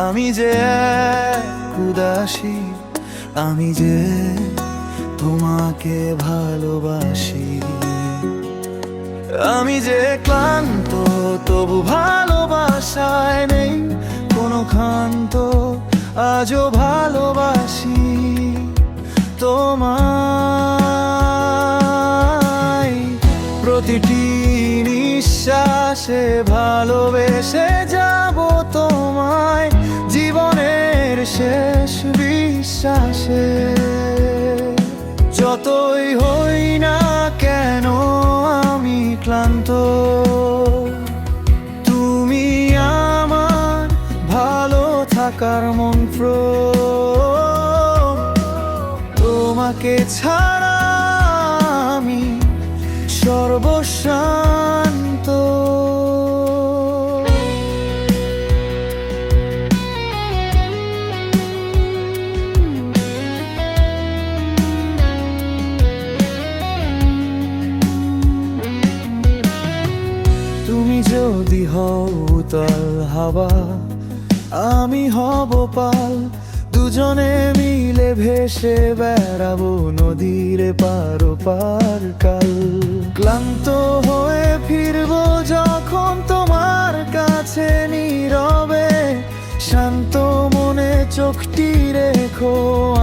আমি যে উদাসী, আমি যে তোমাকে ভালোবাসি। আমি যে ক্লান্ত, তবু ভালোবাসায় নেই কোনো ক্ষান্ত, আজও ভালোবাসি তোমায়। প্রতিটি নিঃশ্বাসে ভালোবেসে যাব তোমায়, জীবনের শেষ বিশ্বাসে। যতই হই না কেন আমি ক্লান্ত, তুমি আমার ভালো থাকার মন্ত্র। তোমাকে ছাড়া আমি সর্বশান্ত। তুমি যদি হও উতাল হাওয়া, আমি হব পাল, দুজনে মিলে ভেসে বেড়াবো নদীর পার পার কাল। ক্লান্ত হয়ে ফিরবো যখন তোমার কাছে নীরবে, শান্ত মনে চোখটি রেখো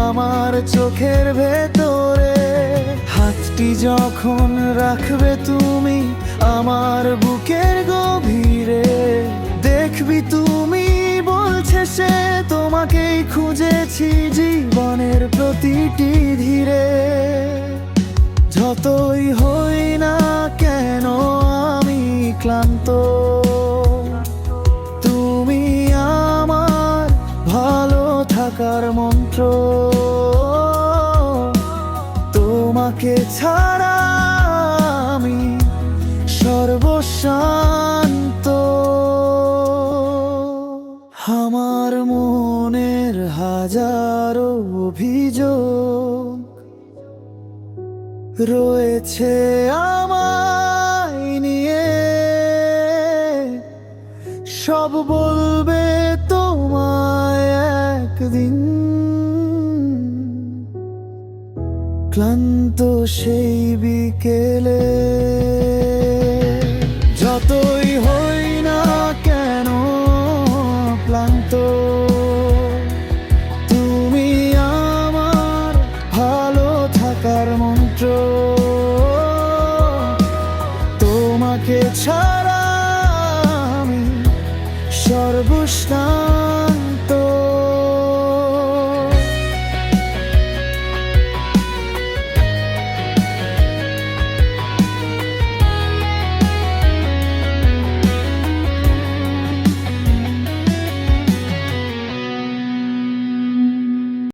আমার চোখের ভেতরে। হাতটি যখন রাখবে তুমি আমার বুকের গভীরে, দেখবি তুমি বলছে সে তোমাকেই খুঁজেছি জীবনের প্রতিটি ধীরে। যতই হই না কেন আমি ক্লান্ত, তুমি আমার ভালো থাকার মন্ত্র। তোমাকে ছাড়া আমি সর্বশান্ত। আমার মনের হাজারো অভিযোগ রয়েছে আমায় নিয়ে, সব বলবে তোমায় একদিন। ক্লান্ত সেই বিকেলে, যতই হই না কেন ক্লান্ত, তুমি আমার ভালো থাকার মন্ত্র। তোমাকে ছাড়া আমি সর্বশান্ত।